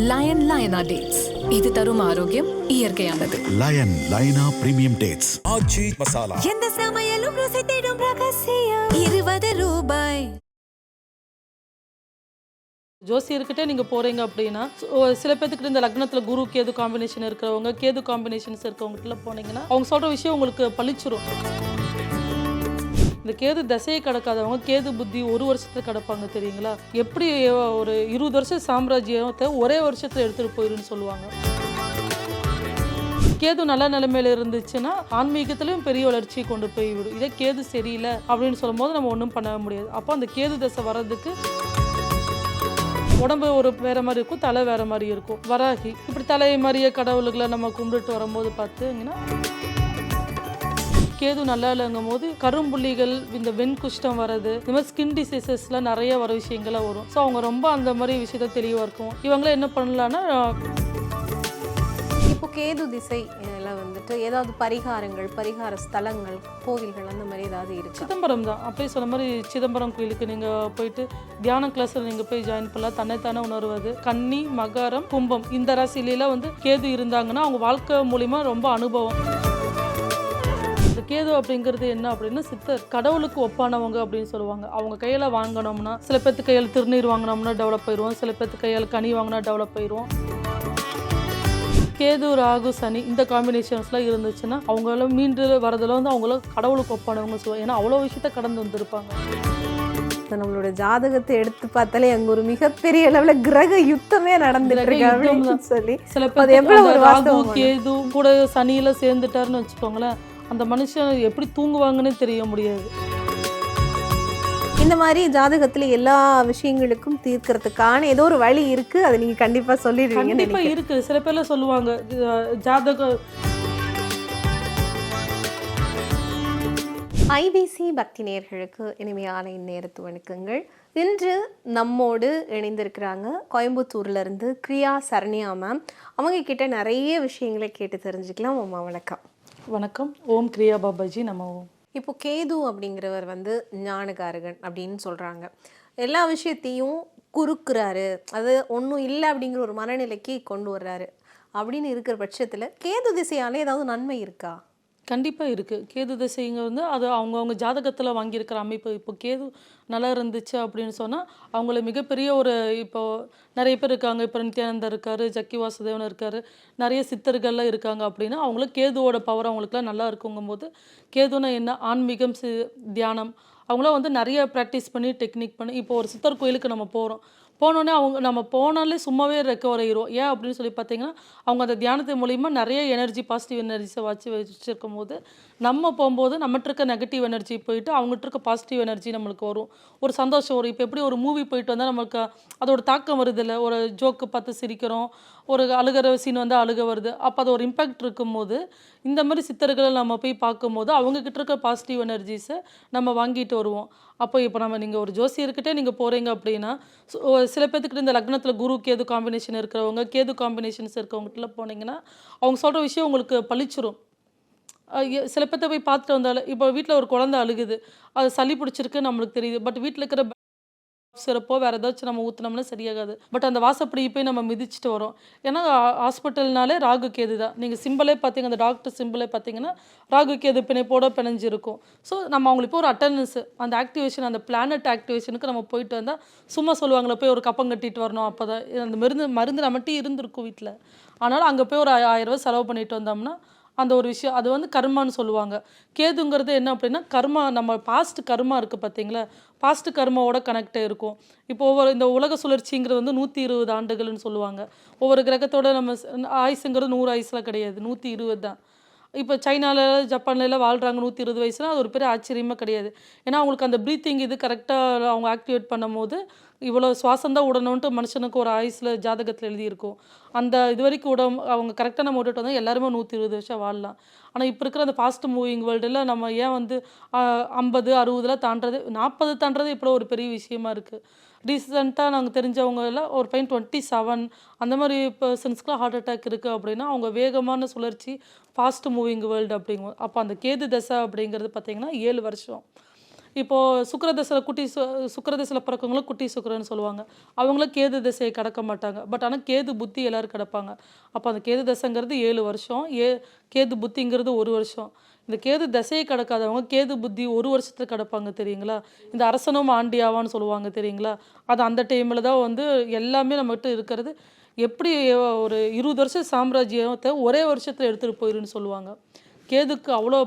லயனா dates, இது தரும் ஆரோக்கியம் இயற்கையானது. லயனா பிரீமியம் டேட்ஸ். ஆச்சி மசாலா. எந்த சமையலும் ருசி தேடும் ரகசியம். 20 ரூபாய். ஜோசியர்கிட்ட நீங்கள் போகிறீங்க அப்படின்னா சில பேர்த்துக்கிட்ட இந்த லக்னத்தில் குரு கேது காம்பினேஷன் இருக்கிறவங்க, கேது காம்பினேஷன்ஸ் இருக்கிறவங்ககிட்ட போனீங்கன்னா அவங்க சொல்கிற விஷயம் உங்களுக்கு பளிச்சிரும். இந்த கேது தசையை கடக்காதவங்க கேது புத்தி ஒரு வருஷத்துல கிடப்பாங்க தெரியுங்களா? எப்படி ஒரு 20 வருஷம் சாம்ராஜ்யத்தை ஒரே வருஷத்துல எடுத்துகிட்டு போயிருன்னு சொல்லுவாங்க. கேது நல்ல நிலைமையில இருந்துச்சுன்னா ஆன்மீகத்திலையும் பெரிய வளர்ச்சியை கொண்டு போய் விடும். இதே கேது சரியில்லை அப்படின்னு சொல்லும் போது நம்ம ஒன்றும் பண்ண முடியாது. அப்போ அந்த கேது தசை வர்றதுக்கு உடம்பு ஒரு வேற மாதிரி இருக்கும், தலை வேற மாதிரி இருக்கும். வராகி இப்படி தலை மாதிரியே கடவுளுகளை நம்ம கும்பிட்டு வரும்போது பார்த்தீங்கன்னா கேது நல்லா இல்லைங்கும் போது கரும்புள்ளிகள், இந்த வெண்குஷ்டம் வர்றது, இந்த மாதிரி ஸ்கின் டிசீசஸ்லாம் நிறைய வர விஷயங்கள்லாம் வரும். ஸோ அவங்க ரொம்ப அந்த மாதிரி விஷயத்த தெளிவாக இருக்கும். இவங்கள என்ன பண்ணலான்னா, இப்போ கேது திசை வந்துட்டு ஏதாவது பரிகாரங்கள், பரிகார ஸ்தலங்கள், கோவில்கள் அந்த மாதிரி ஏதாவது இருக்கு? சிதம்பரம் தான் அப்படியே சொன்ன மாதிரி. சிதம்பரம் கோயிலுக்கு நீங்கள் போயிட்டு தியான கிளாஸில் நீங்கள் போய் ஜாயின் பண்ணலாம். தன்னைத்தானே உணர்வது. கன்னி, மகரம், கும்பம் இந்த ராசிலாம் வந்து கேது இருந்தாங்கன்னா அவங்க வாழ்க்கை மூலிமா ரொம்ப அனுபவம். கேது அப்படிங்கிறது என்ன அப்படின்னா சித்தர், கடவுளுக்கு ஒப்பானவங்க அப்படின்னு சொல்லுவாங்க. அவங்க கையில் வாங்கினோம்னா, சில பேர்த்து கையில் திருநீர் வாங்கினோம்னா டெவலப் ஆயிடுவோம், சில பேர்த்து கையால் கனி வாங்கினா டெவலப் ஆயிடுவோம். கேது, ராகு, சனி இந்த காம்பினேஷன்ஸ்லாம் இருந்துச்சுன்னா அவங்களால மீண்டு வரதில் வந்து அவங்கள கடவுளுக்கு ஒப்பானவங்க சொல்லுவாங்க. ஏன்னா அவ்வளோ விஷயத்த கடந்து வந்திருப்பாங்க. நம்மளோட ஜாதகத்தை எடுத்து பார்த்தாலே அங்க ஒரு மிகப்பெரிய அளவுல கிரக யுத்தமே நடந்துருக்கு சொல்லி சில பேர் ராகு கேது கூட சனியில சேர்ந்துட்டாருன்னு வச்சுக்கோங்களேன், அந்த மனுஷன் எப்படி தூங்குவாங்கன்னு தெரிய முடியாது. இந்த மாதிரி ஜாதகத்துல எல்லா விஷயங்களுக்கும் தீர்க்கறதுக்கான ஏதோ ஒரு வழி இருக்கு, அதை நீங்க கண்டிப்பா சொல்லிடுவீங்க. கண்டிப்பா இருக்கு. சில பேர்ல சொல்லுவாங்க ஜாதக ஐபிசி பக்தி நேயர்களுக்கு இனிமையான இந்நேரத்து வணக்கங்கள். இன்று நம்மோடு இணைந்திருக்கிறாங்க கோயம்புத்தூர்ல இருந்து கிரியா சரண்யா மேம். அவங்க கிட்ட நிறைய விஷயங்களை கேட்டு தெரிஞ்சுக்கலாம். அம்மா வணக்கம். வணக்கம். ஓம் கிரியா பாபாஜி நம்ம ஓம். இப்போ கேது அப்படிங்கிறவர் வந்து ஞானகாரகன் அப்படின்னு சொல்கிறாங்க. எல்லா விஷயத்தையும் குறுக்குறாரு, அது ஒன்றும் இல்லை அப்படிங்கிற ஒரு மனநிலைக்கு கொண்டு வர்றாரு. அப்படின்னு இருக்கிற பட்சத்தில் கேது திசையால் ஏதாவது நன்மை இருக்கா? கண்டிப்பாக இருக்குது. கேது திசைங்க வந்து அது அவங்கவுங்க ஜாதகத்தில் வாங்கியிருக்கிற அமைப்பு. இப்போ கேது நல்லா இருந்துச்சு அப்படின்னு சொன்னால் அவங்கள மிகப்பெரிய ஒரு, இப்போது நிறைய பேர் இருக்காங்க. இப்போ நித்யானந்தர் இருக்கார், ஜக்கி வாசுதேவன் இருக்கார், நிறைய சித்தர்கள்லாம் இருக்காங்க. அப்படின்னா அவங்களுக்கு கேதுவோட பவர் அவங்களுக்குலாம் நல்லா இருக்குங்கும்போது, கேதுன்னா என்ன, ஆன்மீகம், தியானம், அவங்களாம் வந்து நிறைய ப்ராக்டிஸ் பண்ணி டெக்னிக் பண்ணி, இப்போ ஒரு சித்தர் கோயிலுக்கு நம்ம போனோடனே அவங்க நம்ம போனாலே சும்மாவே ரெக்கவர் ஆகிரும். ஏன் அப்படின்னு சொல்லி பார்த்தீங்கன்னா அவங்க அந்த தியானத்து மூலிமா நிறைய எனர்ஜி, பாசிட்டிவ் எனர்ஜிஸை வச்சுருக்கும் போது நம்ம போகும்போது நம்மகிட்ட இருக்க நெகட்டிவ் எனர்ஜி போயிட்டு அவங்ககிட்ட இருக்க பாசிட்டிவ் எனர்ஜி நம்மளுக்கு வரும். ஒரு சந்தோஷம் வரும். இப்போ எப்படி ஒரு மூவி போயிட்டு வந்தால் நம்மளுக்கு அதோட தாக்கம் வருது இல்லை, ஒரு ஜோக்கு பார்த்து சிரிக்கிறோம், ஒரு அழுகிற சீன் வந்து அழுக வருது. அப்போ அது ஒரு இம்பேக்ட் இருக்கும்போது இந்த மாதிரி சித்தர்களை நம்ம போய் பார்க்கும்போது அவங்கக்கிட்ட இருக்க பாசிட்டிவ் எனர்ஜிஸை நம்ம வாங்கிட்டு வருவோம். அப்போ இப்போ நீங்கள் ஒரு ஜோசியர்கிட்டே நீங்கள் போகிறீங்க அப்படின்னா சில பேர்த்துக்கிட்ட இந்த லக்னத்தில் குரு கேது காம்பினேஷன் இருக்கிறவங்க, கேது காம்பினேஷன்ஸ் இருக்கிறவங்ககிட்ட போனீங்கன்னா அவங்க சொல்கிற விஷயம் உங்களுக்கு பளிச்சிரும். சில பேர்த்த போய் பார்த்துட்டு வந்தாலும், இப்போ வீட்டில் ஒரு குழந்தை அழுகுது, அது சளி பிடிச்சிருக்கு நம்மளுக்கு தெரியுது. பட் வீட்டில் இருக்கிற சிறப்போ வேறு ஏதாச்சும் நம்ம ஊற்றினோம்னா சரியாகாது. பட் அந்த வாசப்படி போய் நம்ம மிதிச்சுட்டு வரோம். ஏன்னா ஹாஸ்பிட்டல்னாலே ராகு கேது தான். நீங்கள் சிம்பிளே பார்த்தீங்க, அந்த டாக்டர் சிம்பிளே பார்த்தீங்கன்னா ராகு கேது பிணைப்போட பிணைஞ்சிருக்கும். ஸோ நம்ம அவங்களுக்கு இப்போ ஒரு அட்டண்டன்ஸு, அந்த ஆக்டிவேஷன், அந்த பிளானட் ஆக்டிவேஷனுக்கு நம்ம போயிட்டு வந்தால், சும்மா சொல்லுவாங்களே போய் ஒரு கப்பம் கட்டிட்டு வரணும், அப்போ தான் அந்த மருந்து நம்மகிட்ட இருந்திருக்கும் வீட்டில். ஆனாலும் அங்கே போய் ஒரு 1000 ரூபா செலவு பண்ணிட்டு வந்தோம்னா அந்த ஒரு விஷயம், அது வந்து கர்மான்னு சொல்லுவாங்க. கேதுங்கிறது என்ன அப்படின்னா கர்மா, நம்ம பாஸ்ட் கர்மா இருக்குது பார்த்தீங்களா, பாஸ்ட் கர்மாவோட கனெக்டே இருக்கும். இப்போ ஒவ்வொரு இந்த உலக சுழற்சிங்கிறது வந்து 120 ஆண்டுகள்னு சொல்லுவாங்க. ஒவ்வொரு கிரகத்தோட நம்ம ஆயுசுங்கிறது 100 ஆயுசுலாம் கிடையாது, 120 தான். இப்போ சைனாவில், ஜப்பான்லாம் வாழ்கிறாங்க 120 வயசுலாம், அது ஒரு பெரிய ஆச்சரியமாக கிடையாது. ஏன்னா அவங்களுக்கு அந்த ப்ரீத்திங் இது கரெக்டாக அவங்க ஆக்டிவேட் பண்ணும் போது இவ்வளோ சுவாசந்தான் விடணுன்ட்டு மனுஷனுக்கு ஒரு ஆயுசில் ஜாதகத்தில் எழுதியிருக்கும். அந்த இது வரைக்கும் அவங்க கரெக்டாக நம்ம விட்டுட்டு வந்தால் எல்லாருமே 120 வருஷம் வாழலாம். ஆனால் இப்போ இருக்கிற அந்த ஃபாஸ்ட் மூவிங் வேர்ல்டில் நம்ம ஏன் வந்து 50, 60 தாண்டது, 40 தாண்டது இப்போ ஒரு பெரிய விஷயமா இருக்குது. ரீசெண்டாக நாங்கள் தெரிஞ்சவங்க எல்லாம் ஒரு பையன் 27 அந்த மாதிரி பர்சன்ஸ்க்குலாம் ஹார்ட் அட்டாக் இருக்குது அப்படின்னா அவங்க வேகமான சுழற்சி, ஃபாஸ்ட் மூவிங் வேர்ல்டு அப்படிங்குவோம். அப்போ அந்த கேது தசை அப்படிங்கிறது பார்த்திங்கன்னா 7 வருஷம். இப்போது சுக்கிரதசையில் சுக்கிரதசையில் பிறக்கவங்களும் குட்டி சுக்கிரன்னு சொல்லுவாங்க. அவங்களும் கேது திசையை கடக்க மாட்டாங்க. பட் ஆனால் கேது புத்தி எல்லோரும் கிடப்பாங்க. அப்போ அந்த கேது தசைங்கிறது 7 வருஷம், கேது புத்திங்கிறது 1 வருஷம். இந்த கேது தசையை கடக்காதவங்க கேது புத்தி 1 வருஷத்துல கடப்பாங்க தெரியுங்களா? இந்த அரசனும் ஆண்டியாவான்னு சொல்லுவாங்க தெரியுங்களா? அது அந்த டைமில் தான் வந்து எல்லாமே நம்மகிட்ட இருக்கிறது. எப்படி ஒரு 20 வருஷம் சாம்ராஜ்யத்தை ஒரே வருஷத்தில் எடுத்துகிட்டு போயிருன்னு சொல்லுவாங்க. கேதுக்கு அவ்வளோ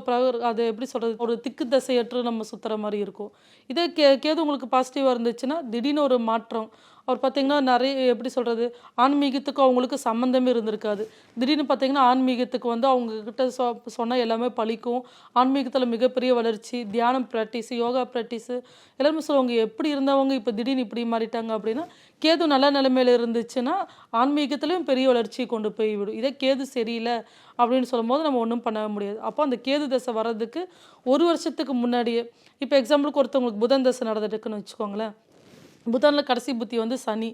அது எப்படி சொல்கிறது, ஒரு திக்கு தசையற்று நம்ம சுற்றுற மாதிரி இருக்கும். இதே கேது உங்களுக்கு பாசிட்டிவாக இருந்துச்சுன்னா திடீர்னு ஒரு மாற்றம். அவர் பார்த்திங்கன்னா நிறைய எப்படி சொல்கிறது, ஆன்மீகத்துக்கு அவங்களுக்கு சம்மந்தமே இருந்திருக்காது. திடீர்னு பார்த்திங்கன்னா ஆன்மீகத்துக்கு வந்து அவங்கக்கிட்ட சொன்னால் எல்லாமே பழிக்கும். ஆன்மீகத்தில் மிகப்பெரிய வளர்ச்சி, தியானம் ப்ராக்டிஸு, யோகா ப்ராக்டிஸு எல்லாருமே சொல்லுவாங்க. எப்படி இருந்தவங்க இப்போ திடீர்னு இப்படி மாறிட்டாங்க அப்படின்னா, கேது நல்ல நிலைமையில் இருந்துச்சுன்னா ஆன்மீகத்துலேயும் பெரிய வளர்ச்சி கொண்டு போய் விடும். இதே கேது சரியில்லை அப்படின்னு சொல்லும்போது நம்ம ஒன்றும் பண்ண முடியாது. அப்போ அந்த கேது தசை வர்றதுக்கு 1 வருஷத்துக்கு முன்னாடியே, இப்போ எக்ஸாம்பிளுக்கு ஒருத்தவங்களுக்கு புதன் தசை நடந்துட்டுருக்குன்னு வச்சுக்கோங்களேன். புதனில் கடைசி புத்தி வந்து சனி.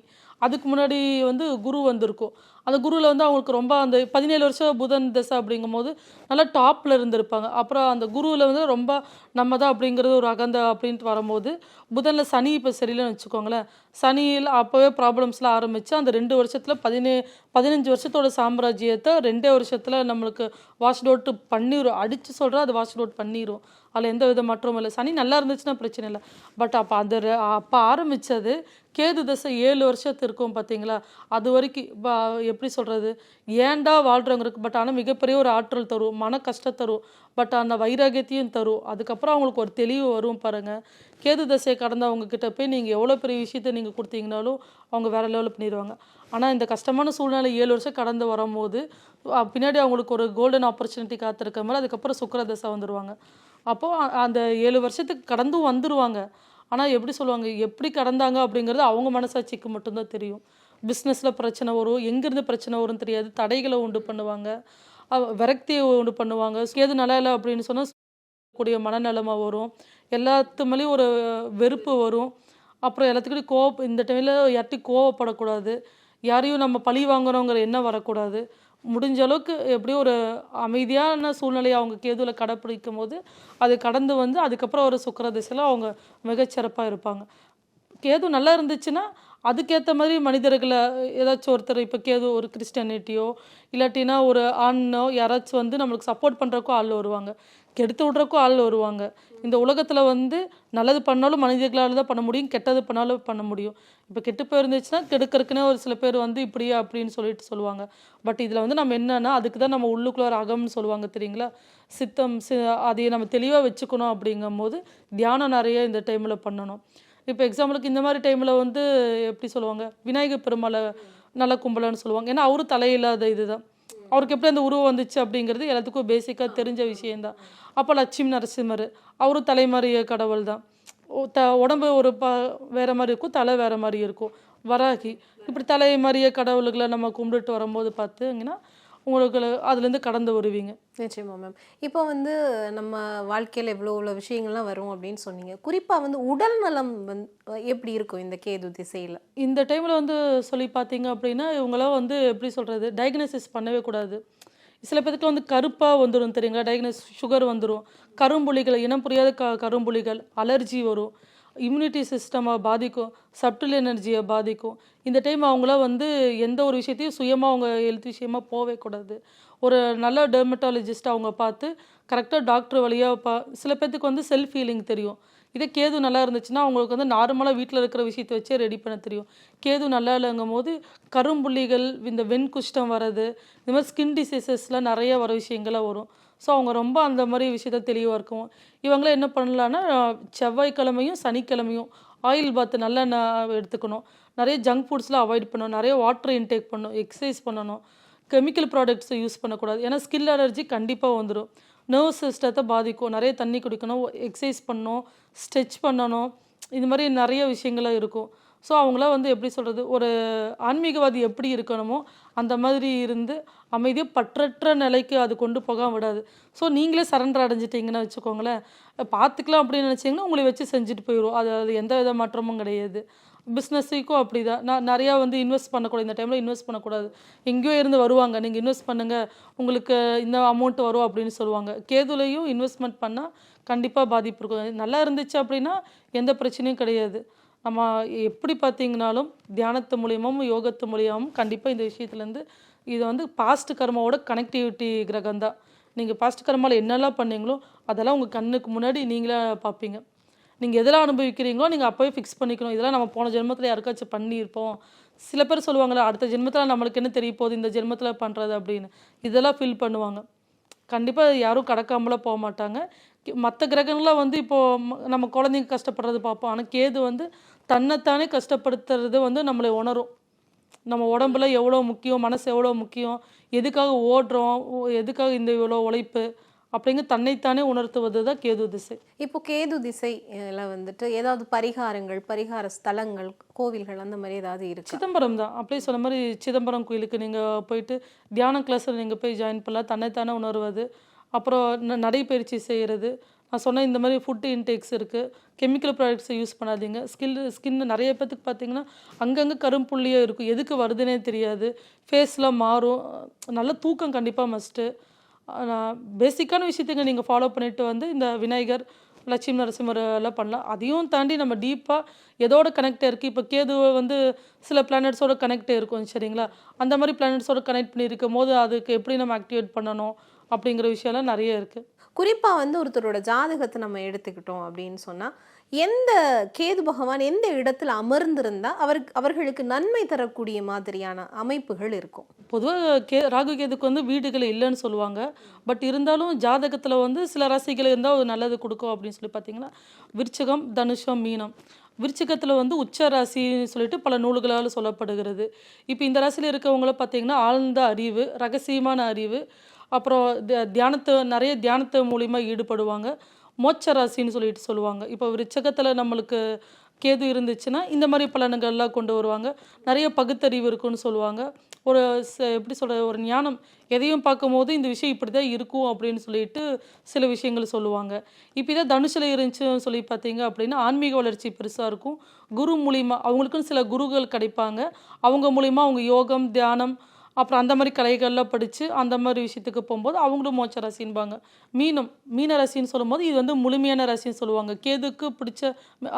அதுக்கு முன்னாடி வந்து குரு வந்திருக்கும். அந்த குருவில் வந்து அவங்களுக்கு ரொம்ப அந்த 17 வருஷம் புதன் தசை அப்படிங்கும்போது நல்லா டாப்பில் இருந்திருப்பாங்க. அப்புறம் அந்த குருவில் வந்து ரொம்ப நம்ம தான் அப்படிங்கிறது ஒரு அகந்த அப்படின்ட்டு வரும்போது புதனில் சனி இப்போ சரியில்லைன்னு வச்சுக்கோங்களேன். சனியில் அப்போவே ப்ராப்ளம்ஸ்லாம் ஆரம்பித்து அந்த 2 வருஷத்தில் 15 வருஷத்தோட சாம்ராஜ்யத்தை 2 வருஷத்தில் நம்மளுக்கு வாஷ் அவுட் பண்ணிடும். அடித்து சொல்கிறேன், அது வாஷ் அவுட் பண்ணிடும். அதில் எந்த வித மாற்றமும் இல்லை. சனி நல்லா இருந்துச்சுன்னா பிரச்சனை இல்லை. பட் அப்போ ஆரம்பித்தது கேது தசை 7 வருஷத்து இருக்கும் பார்த்தீங்களா? அது வரைக்கும் எப்படி சொல்கிறது, ஏன்டா வாழ்கிறவங்களுக்கு. பட் ஆனால் மிகப்பெரிய ஒரு ஆற்றல் தரும், மன கஷ்டம் தரும், பட் அந்த வைராகியத்தையும் தரும். அதுக்கப்புறம் அவங்களுக்கு ஒரு தெளிவு வரும் பாருங்கள். கேது தசையை கடந்தவங்கக்கிட்ட போய் நீங்கள் எவ்வளோ பெரிய விஷயத்தை நீங்கள் கொடுத்தீங்கனாலும் அவங்க வேறு லெவலில் பண்ணிடுவாங்க. ஆனால் இந்த கஷ்டமான சூழ்நிலை 7 வருஷம் கடந்து வரும்போது பின்னாடி அவங்களுக்கு ஒரு கோல்டன் ஆப்பர்ச்சுனிட்டி காத்திருக்க மாதிரி அதுக்கப்புறம் சுக்கிர தசை வந்துடுவாங்க. அப்போது அந்த 7 வருஷத்துக்கு கடந்தும் வந்துடுவாங்க. ஆனால் எப்படி சொல்லுவாங்க, எப்படி கடந்தாங்க அப்படிங்கிறது அவங்க மனசாட்சிக்கு மட்டும்தான் தெரியும். பிஸ்னஸில் பிரச்சனை வரும், எங்கேருந்து பிரச்சனை வரும்னு தெரியாது, தடைகளை உண்டு பண்ணுவாங்க, விரக்தியை உண்டு பண்ணுவாங்க. கேது நல்லா இல்லை அப்படின்னு சொன்னால் கூடிய மனநலமா வரும், எல்லாத்து மேலேயும் ஒரு வெறுப்பு வரும். அப்புறம் எல்லாத்துக்கிட்டையும் இந்த டைமில் யார்ட்டையும் கோவப்படக்கூடாது, யாரையும் நம்ம பழி வாங்குறோங்கிற எண்ணம் வரக்கூடாது. முடிஞ்ச அளவுக்கு எப்படியும் ஒரு அமைதியான சூழ்நிலையை அவங்க கேதுவில் கடைப்பிடிக்கும் போது அது கடந்து வந்து அதுக்கப்புறம் ஒரு சுக்கிர திசையில் அவங்க மிகச்சிறப்பாக இருப்பாங்க. கேது நல்லா இருந்துச்சுன்னா அதுக்கேற்ற மாதிரி மனிதர்களை ஏதாச்சும் ஒருத்தர், இப்போ கேது ஒரு கிறிஸ்டியானிட்டியோ இல்லாட்டினா ஒரு ஆணோ யாராச்சும் வந்து நம்மளுக்கு சப்போர்ட் பண்ணுறக்கோ ஆள் வருவாங்க, கெடுத்து விட்றக்கும் ஆள் வருவாங்க. இந்த உலகத்தில் வந்து நல்லது பண்ணாலும் மனிதர்களால் தான் பண்ண முடியும், கெட்டது பண்ணாலும் பண்ண முடியும். இப்போ கெட்டு போயிருந்துச்சுன்னா கெடுக்கிறதுக்குன்னே ஒரு சில பேர் வந்து இப்படியா அப்படின்னு சொல்லுவாங்க. பட் இதில் வந்து நம்ம என்னன்னா அதுக்கு தான் நம்ம உள்ளுக்குள்ளார அகம்னு சொல்லுவாங்க தெரியுங்களா, சித்தம் அதையை நம்ம தெளிவாக வச்சுக்கணும். அப்படிங்கும் போது தியானம் நிறைய இந்த டைமில் பண்ணணும். இப்போ எக்ஸாம்பிளுக்கு இந்த மாதிரி டைமில் வந்து எப்படி சொல்லுவாங்க, விநாயகர் பெருமாளை நல்லா கும்பலன்னு சொல்லுவாங்க. ஏன்னா அவரும் தலையில்லாத இதுதான், அவருக்கு எப்படி அந்த உருவம் வந்துச்சு அப்படிங்கிறது எல்லாத்துக்கும் பேசிக்காக தெரிஞ்ச விஷயந்தான். அப்போ லட்சுமி நரசிம்மர் அவரும் தலைமாறிய கடவுள் தான். உடம்பு ஒரு வேறு மாதிரி இருக்கும், தலை வேறு மாதிரி இருக்கும். வராகி இப்படி தலை மாறிய கடவுள்களை நம்ம கும்பிட்டுட்டு வரும்போது பார்த்தீங்கன்னா உங்களுக்கு அதுலேருந்து கடந்து வருவீங்க. நிச்சயமா மேம். இப்போ வந்து நம்ம வாழ்க்கையில் எவ்வளோ விஷயங்கள்லாம் வரும் அப்படின்னு சொன்னீங்க. குறிப்பாக வந்து உடல் நலம் எப்படி இருக்கும் இந்த கேது திசையில்? இந்த டைமில் வந்து சொல்லி பார்த்தீங்க அப்படின்னா இவங்களாம் வந்து எப்படி சொல்கிறது, டயக்னோசிஸ் பண்ணவே கூடாது. சில பேருக்கு வந்து கருப்பாக வந்துடும் தெரியுங்களா, டயக்னோசிஸ் சுகர் வந்துடும், கரும்புலிகள் இனம் புரியாத கரும்புலிகள், அலர்ஜி வரும், இம்யூனிட்டி சிஸ்டமை பாதிக்கும், சப்டில் எனர்ஜியை பாதிக்கும். இந்த டைம் அவங்களாம் வந்து எந்த ஒரு விஷயத்தையும் சுயமாக அவங்க ஹெல்த் விஷயமாக போகவே கூடாது. ஒரு நல்ல டெர்மட்டாலஜிஸ்ட் அவங்க பார்த்து கரெக்டாக டாக்டர் வழியாக சில பேர்த்துக்கு வந்து செல்ஃப் ஹீலிங் தெரியும். இதே கேது நல்லா இருந்துச்சுன்னா அவங்களுக்கு வந்து நார்மலாக வீட்டில் இருக்கிற விஷயத்தை வச்சே ரெடி பண்ண தெரியும். கேது நல்லா இல்லைங்கும் போது கரும்புள்ளிகள், இந்த வெண்குஷ்டம் வர்றது, இந்த மாதிரி ஸ்கின் டிசீசஸ்லாம் நிறைய வர விஷயங்களாக வரும். ஸோ அவங்க ரொம்ப அந்த மாதிரி விஷயத்த தெளிவாக இருக்கும். இவங்களே என்ன பண்ணலான்னா செவ்வாய்க்கிழமையும் சனிக்கிழமையும் ஆயில் பாத்து நல்லெண்ணெய் எடுத்துக்கணும், நிறைய ஜங்க் ஃபுட்ஸ்லாம் அவாய்ட் பண்ணணும், நிறைய வாட்டர் இன்டேக் பண்ணணும், எக்ஸசைஸ் பண்ணணும், கெமிக்கல் ப்ராடக்ட்ஸை யூஸ் பண்ணக்கூடாது. ஏன்னா ஸ்கின் அலர்ஜி கண்டிப்பாக வந்துடும், நர்வ் சிஸ்டத்தை பாதிக்கும். நிறைய தண்ணி குடிக்கணும், எக்ஸசைஸ் பண்ணணும், ஸ்ட்ரெச் பண்ணணும், இது மாதிரி நிறைய விஷயங்களாக இருக்கும். ஸோ அவங்களாம் வந்து எப்படி சொல்கிறது, ஒரு ஆன்மீகவாதி எப்படி இருக்கணுமோ அந்த மாதிரி இருந்து அமைதியாக பற்றற்ற நிலைக்கு அது கொண்டு போக விடாது. ஸோ நீங்களே சரண்டர் அடைஞ்சிட்டிங்கன்னு வச்சுக்கோங்களேன், பார்த்துக்கலாம் அப்படின்னு நினச்சிங்கன்னா உங்களை வச்சு செஞ்சுட்டு போயிடும். அது எந்த வித மாற்றமும் கிடையாது. பிஸ்னஸுக்கும் அப்படி தான். நான் நிறையா வந்து இன்வெஸ்ட் பண்ணக்கூடாது, இந்த டைமில் இன்வெஸ்ட் பண்ணக்கூடாது, எங்கேயோ இருந்து வருவாங்க, நீங்கள் இன்வெஸ்ட் பண்ணுங்கள் உங்களுக்கு இந்த அமௌண்ட் வரும் அப்படின்னு சொல்லுவாங்க. கேதுலையும் இன்வெஸ்ட்மெண்ட் பண்ணால் கண்டிப்பாக பாதிப்பு இருக்கும். நல்லா இருந்துச்சு அப்படின்னா எந்த பிரச்சனையும் கிடையாது. நம்ம எப்படி பார்த்தீங்கனாலும் தியானத்து மூலியமும் யோகத்து மூலியமும் கண்டிப்பாக இந்த விஷயத்துலேருந்து இது வந்து பாஸ்ட் கர்மாவோட கனெக்டிவிட்டி கிரகம் தான். நீங்கள் பாஸ்ட் கர்மாவில் என்னெல்லாம் பண்ணீங்களோ அதெல்லாம் உங்கள் கண்ணுக்கு முன்னாடி நீங்களே பார்ப்பீங்க. நீங்கள் எதெல்லாம் அனுபவிக்கிறீங்களோ நீங்கள் அப்போவே ஃபிக்ஸ் பண்ணிக்கணும். இதெல்லாம் நம்ம போன ஜென்மத்தில் யாருக்காச்சும் பண்ணியிருப்போம். சில பேர் சொல்லுவாங்களே அடுத்த ஜென்மத்தில் நம்மளுக்கு என்ன தெரிய போகுது இந்த ஜென்மத்தில் பண்ணுறது அப்படின்னு, இதெல்லாம் ஃபீல் பண்ணுவாங்க. கண்டிப்பாக யாரும் கடக்காமலாம் போக மாட்டாங்க. மற்ற கிரகங்கள்லாம் வந்து இப்போது நம்ம குழந்தைங்க கஷ்டப்படுறது பார்ப்போம். ஆனால் கேது வந்து தன்னைத்தானே கஷ்டப்படுத்துறது வந்து நம்மளை உணரும். நம்ம உடம்புல எவ்வளோ முக்கியம், மனசு எவ்வளோ முக்கியம், எதுக்காக ஓடுறோம், எதுக்காக இந்த இவ்வளோ உழைப்பு அப்படிங்க தன்னைத்தானே உணர்த்துவது தான் கேது திசை. இப்போ கேது திசையில் வந்துட்டு ஏதாவது பரிகாரங்கள், பரிகார ஸ்தலங்கள், கோவில்கள் அந்த மாதிரி ஏதாவது இருக்கு? சிதம்பரம் தான். அப்படியே சொன்ன மாதிரி சிதம்பரம் கோயிலுக்கு நீங்கள் போயிட்டு தியான கிளாஸில் நீங்கள் போய் ஜாயின் பண்ணலாம். தன்னைத்தானே உணர்வது, அப்புறம் நடைப்பயிற்சி செய்கிறது. நான் சொன்ன இந்த மாதிரி ஃபுட் இன்டேக்ஸ் இருக்குது. கெமிக்கல் ப்ராடக்ட்ஸை யூஸ் பண்ணாதீங்க. ஸ்கின் நிறைய பேத்துக்கு பார்த்தீங்கன்னா அங்கங்கே கரும்புள்ளியே இருக்கும், எதுக்கு வருதுன்னே தெரியாது, ஃபேஸில் மாறும். நல்ல தூக்கம் கண்டிப்பாக மஸ்ட்டு. பேசிக்கான விஷயத்துக்கு நீங்கள் ஃபாலோ பண்ணிட்டு வந்து இந்த விநாயகர், லட்சுமி நரசிம்மர் எல்லாம் பண்ணலாம். அதையும் தாண்டி நம்ம டீப்பாக எதோட கனெக்டாக இருக்குது. இப்போ கேது வந்து சில பிளானட்ஸோட கனெக்டே இருக்கும் சரிங்களா. அந்த மாதிரி பிளானட்ஸோட கனெக்ட் பண்ணி இருக்கும் போது அதுக்கு எப்படி நம்ம ஆக்டிவேட் பண்ணணும் அப்படிங்கிற விஷயம்லாம் நிறைய இருக்குது. குறிப்பாக வந்து ஒருத்தரோட ஜாதகத்தை நம்ம எடுத்துக்கிட்டோம் அப்படின்னு சொன்னால் எந்த கேது பகவான் எந்த இடத்துல அமர்ந்திருந்தால் அவர்களுக்கு நன்மை தரக்கூடிய மாதிரியான அமைப்புகள் இருக்கும்? பொதுவாக ராகு கேதுக்கு வந்து வீடுகள் இல்லைன்னு சொல்லுவாங்க. பட் இருந்தாலும் ஜாதகத்தில் வந்து சில ராசிகள் இருந்தால் நல்லது கொடுக்கும் அப்படின்னு சொல்லி பார்த்தீங்கன்னா விருச்சிகம், தனுஷம், மீனம். விருச்சிகத்தில் வந்து உச்ச ராசின்னு சொல்லிட்டு பல நூல்களால் சொல்லப்படுகிறது. இப்போ இந்த ராசியில் இருக்கவங்கள பார்த்தீங்கன்னா ஆழ்ந்த அறிவு, ரகசியமான அறிவு, அப்புறம் நிறைய தியானத்து மூலிமா ஈடுபடுவாங்க. மோட்ச ராசின்னு சொல்லிட்டு சொல்லுவாங்க. இப்போ விருச்சகத்தில் நம்மளுக்கு கேது இருந்துச்சுன்னா இந்த மாதிரி பலன்கள்லாம் கொண்டு வருவாங்க. நிறைய பகுத்தறிவு இருக்குன்னு சொல்லுவாங்க. ஒரு எப்படி சொல்கிற ஒரு ஞானம், எதையும் பார்க்கும்போது இந்த விஷயம் இப்படி தான் இருக்கும் அப்படின்னு சொல்லிட்டு சில விஷயங்கள் சொல்லுவாங்க. இப்போ இதை தனுஷில் இருந்துச்சுன்னு சொல்லி பார்த்தீங்க அப்படின்னா ஆன்மீக வளர்ச்சி பெருசாக இருக்கும். குரு மூலிமா அவங்களுக்குன்னு சில குருகள் கிடைப்பாங்க. அவங்க மூலிமா அவங்க யோகம், தியானம், அப்புறம் அந்த மாதிரி கலைகள்லாம் படித்து அந்த மாதிரி விஷயத்துக்கு போகும்போது அவங்களும் மோட்ச ராசின்பாங்க. மீன ராசின்னு சொல்லும்போது இது வந்து முழுமையான ராசின்னு சொல்லுவாங்க. கேதுக்கு பிடிச்ச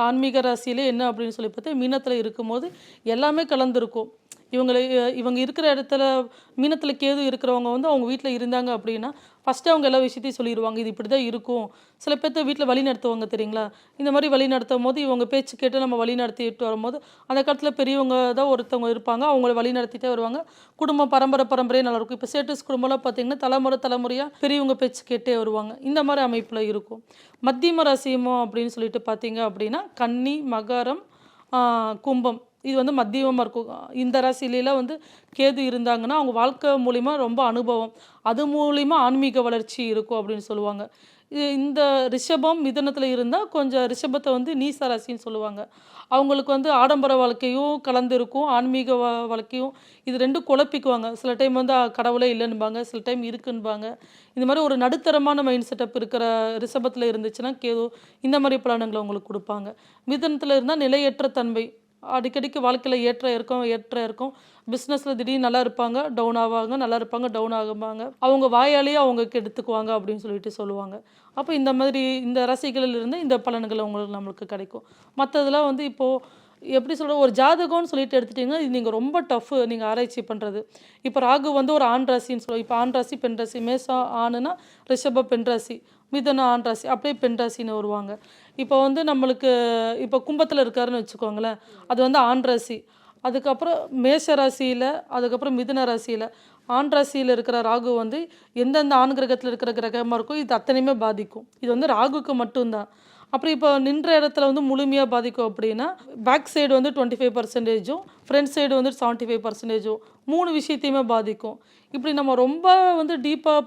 ஆன்மீக ராசியிலே என்ன அப்படின்னு சொல்லி பார்த்தா மீனத்தில் இருக்கும்போது எல்லாமே கலந்துருக்கும். இவங்க இருக்கிற இடத்துல மீனத்தில் கேது இருக்கிறவங்க வந்து அவங்க வீட்டில் இருந்தாங்க அப்படின்னா ஃபஸ்ட்டு அவங்க எல்லா விஷயத்தையும் சொல்லிடுவாங்க, இது இப்படி தான் இருக்கும். சில பேர்த்த வீட்டில் வழி நடத்துவாங்க தெரியுங்களா. இந்த மாதிரி வழி நடத்தும் போது இவங்க பேச்சு கேட்டு நம்ம வழி நடத்திட்டு வரும்போது அந்த காலத்தில் பெரியவங்க தான் ஒருத்தவங்க இருப்பாங்க, அவங்கள வழி நடத்திட்டே வருவாங்க. குடும்பம் பரம்பரையே நல்லாயிருக்கும். இப்போ சேட்டஸ் குடும்பம்லாம் பார்த்திங்கன்னா தலைமுறையாக பெரியவங்க பேச்சு கேட்டே வருவாங்க. இந்த மாதிரி அமைப்பில் இருக்கும். மத்தியம ராசியமோ அப்படின்னு சொல்லிட்டு பார்த்தீங்க அப்படின்னா கன்னி, மகரம், கும்பம், இது வந்து மத்தியமாக இருக்கும். இந்த ராசியிலாம் வந்து கேது இருந்தாங்கன்னா அவங்க வாழ்க்கை மூலிமா ரொம்ப அனுபவம், அது மூலிமா ஆன்மீக வளர்ச்சி இருக்கும் அப்படின்னு சொல்லுவாங்க. இந்த ரிஷபம் மிதுனத்தில் இருந்தால் கொஞ்சம் ரிஷபத்தை வந்து நீச ராசின்னு சொல்லுவாங்க. அவங்களுக்கு வந்து ஆடம்பர வாழ்க்கையும் கலந்து இருக்கும், ஆன்மீக வாழ்க்கையும். இது ரெண்டும் குழப்பிக்குவாங்க. சில டைம் வந்து கடவுளே இல்லைன்னுபாங்க, சில டைம் இருக்குன்னுபாங்க. இந்த மாதிரி ஒரு நடுத்தரமான மைண்ட் செட்டப் இருக்கிற ரிஷபத்தில் இருந்துச்சுன்னா கேது இந்த மாதிரி பலன்களை அவங்களுக்கு கொடுப்பாங்க. மிதுனத்தில் இருந்தால் நிலையற்ற தன்மை, அடிக்கடிக்கு வாழ்க்கையில் ஏற்ற இருக்கும். பிஸ்னஸில் திடீர்னு நல்லா இருப்பாங்க, டவுன் ஆவாங்க, நல்லா இருப்பாங்க, டவுன் ஆகுவாங்க. அவங்க வாயாலேயே அவங்க கெடுத்துக்குவாங்க அப்படின்னு சொல்லிட்டு சொல்லுவாங்க. அப்போ இந்த மாதிரி இந்த ராசிகளில் இருந்து இந்த பலன்கள் நம்மளுக்கு கிடைக்கும். மற்றதெல்லாம் வந்து இப்போது எப்படி சொல்கிற ஒரு ஜாதகம்னு சொல்லிட்டு எடுத்துட்டிங்கன்னா இது நீங்கள் ரொம்ப டஃப்பு நீங்கள் ஆராய்ச்சி பண்ணுறது. இப்போ ராகு வந்து ஒரு ஆண் ராசின்னு சொல்லுவோம். இப்போ ஆண் ராசி, பெண் ராசி. மேசம் ஆணுன்னா ரிஷப பெண் ராசி, மிதுனம் ஆண் ராசி, அப்படியே பெண் ராசின்னு வருவாங்க. இப்போ வந்து நம்மளுக்கு இப்போ கும்பத்தில் இருக்காருன்னு வச்சுக்கோங்களேன், அது வந்து ஆண் ராசி. அதுக்கப்புறம் மேஷ ராசியில், அதுக்கப்புறம் மிதுன ராசியில் ஆண் ராசியில் இருக்கிற ராகு வந்து எந்தெந்த ஆண் கிரகத்தில் இருக்கிற கிரகமாக இருக்கோ இது அத்தனையுமே பாதிக்கும். இது வந்து ராகுக்கு மட்டும்தான். அப்புறம் இப்போ நின்ற இடத்துல வந்து முழுமையாக பாதிக்கும் அப்படின்னா பேக் சைடு வந்து 25%, ஃப்ரண்ட் சைடு வந்து 75%, 3 விஷயத்தையுமே பாதிக்கும். இப்படி நம்ம ரொம்ப வந்து டீப்பாக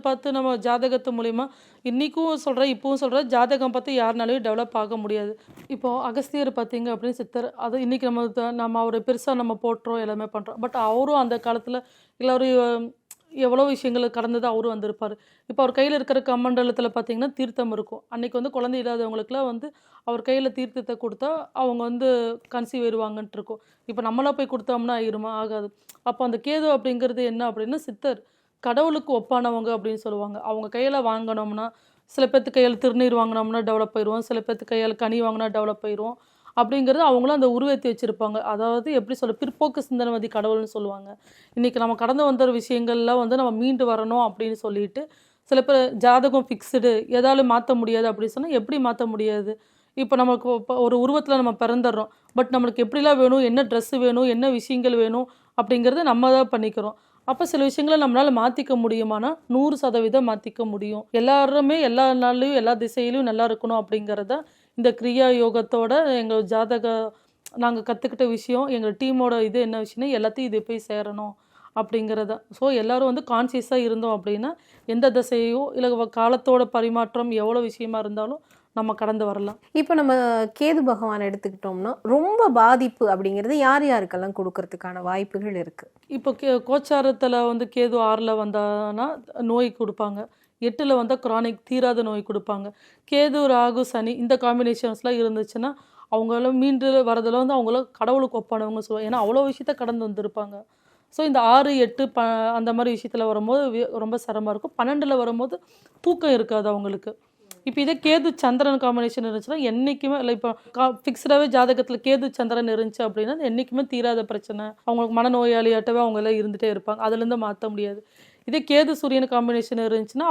பார்த்து நம்ம ஜாதகத்து மூலிமா இன்றைக்கும் சொல்கிறேன், இப்போவும் சொல்கிறேன், ஜாதகம் பார்த்து யாருனாலையும் டெவலப் ஆக முடியாது. இப்போது அகஸ்தியர் பார்த்தீங்க அப்படின்னு சித்தர், அது இன்றைக்கி நம்ம அவரை பெருசாக நம்ம போட்டுறோம், எல்லாமே பண்ணுறோம். பட் அவரும் அந்த காலத்தில் எல்லோரும் எவ்வளோ விஷயங்கள் கடந்தது அவரும் வந்திருப்பார். இப்போ அவர் கையில் இருக்கிற கமண்டலத்தில் பார்த்தீங்கன்னா தீர்த்தம் இருக்கும். அன்னைக்கு வந்து குழந்தை இல்லாதவங்களுக்குலாம் வந்து அவர் கையில் தீர்த்தத்தை கொடுத்தா அவங்க வந்து கன்சீவ் ஆயிடுவாங்கன்ட்டு இருக்கும். இப்போ நம்மளா போய் கொடுத்தோம்னா ஆயிருமா? ஆகாது. அப்போ அந்த கேது அப்படிங்கிறது என்ன அப்படின்னா சித்தர் கடவுளுக்கு ஒப்பானவங்க அப்படின்னு சொல்லுவாங்க. அவங்க கையில் வாங்கினோம்னா சில பேர்த்து கையில் திருநீர் வாங்கினோம்னா டெவலப் ஆயிடுவோம், சில பேர்த்து கையால் கனி வாங்கினா டெவலப் ஆயிடுவோம் அப்படிங்கிறது அவங்களும் அந்த உருவேற்றி வச்சுருப்பாங்க. அதாவது எப்படி சொல்ல, பிற்போக்கு சிந்தனைவாதி கடவுள்னு சொல்லுவாங்க. இன்றைக்கி நம்ம கடந்து வந்த விஷயங்கள்லாம் வந்து நம்ம மீண்டு வரணும் அப்படின்னு சொல்லிட்டு சில பேர் ஜாதகம் ஃபிக்ஸ்டு எதாலும் மாற்ற முடியாது அப்படின்னு சொன்னால் எப்படி மாற்ற முடியாது? இப்போ நமக்கு இப்போ ஒரு உருவத்தில் நம்ம பிறந்துடுறோம், பட் நம்மளுக்கு எப்படிலாம் வேணும், என்ன ட்ரெஸ்ஸு வேணும், என்ன விஷயங்கள் வேணும் அப்படிங்கிறத நம்ம தான் பண்ணிக்கிறோம். அப்போ சில விஷயங்களை நம்மளால் மாற்றிக்க முடியுமானா 100% மாற்றிக்க முடியும். எல்லாருமே எல்லா நாள்லையும் எல்லா திசையிலையும் நல்லா இருக்கணும் அப்படிங்கிறத இந்த கிரியா யோகத்தோட எங்கள் நாங்கள் கற்றுக்கிட்ட விஷயம், எங்கள் டீமோட இது என்ன விஷயம்னா எல்லாத்தையும் இது போய் சேரணும் அப்படிங்கிறத. ஸோ எல்லோரும் வந்து கான்சியஸாக இருந்தோம் அப்படின்னா எந்த திசையோ இல்லை காலத்தோட பரிமாற்றம் எவ்வளோ விஷயமா இருந்தாலும் நம்ம கடந்து வரலாம். இப்போ நம்ம கேது பகவான் எடுத்துக்கிட்டோம்னா ரொம்ப பாதிப்பு அப்படிங்கிறது யார் யாருக்கெல்லாம் கொடுக்கறதுக்கான வாய்ப்புகள் இருக்குது? இப்போ கோச்சாரத்தில் வந்து கேது 6ல் வந்தான்னா நோய் கொடுப்பாங்க, 8ல் வந்தால் க்ரானிக் தீராத நோய் கொடுப்பாங்க. கேது ராகு சனி இந்த காம்பினேஷன்ஸ்லாம் இருந்துச்சுன்னா அவங்கள மீண்டு வரதில் வந்து அவங்கள கடவுளுக்கு ஒப்பானவங்க சொல்லுவாங்க. ஏன்னா அவ்வளோ விஷயத்த கடந்து வந்திருப்பாங்க. ஸோ இந்த 6, 8 அந்த மாதிரி விஷயத்தில் வரும்போது ரொம்ப சிரமமாக இருக்கும். 12ல் வரும்போது தூக்கம் இருக்காது அவங்களுக்கு. இப்போ இதே கேது சந்திரன் காம்பினேஷன் இருந்துச்சுன்னா என்றைக்குமே இல்லை, இப்போ ஃபிக்ஸ்டாகவே ஜாதகத்தில் கேது சந்திரன் இருந்துச்சு அப்படின்னா என்றைக்குமே தீராத பிரச்சனை, அவங்களுக்கு மனநோயாளியாட்டவே அவங்க எல்லாம் இருந்துகிட்டே இருப்பாங்க, அதுலேருந்து மாற்ற முடியாது. இதே கேது சூரியன் காம்பினேஷன் இருந்துச்சுன்னா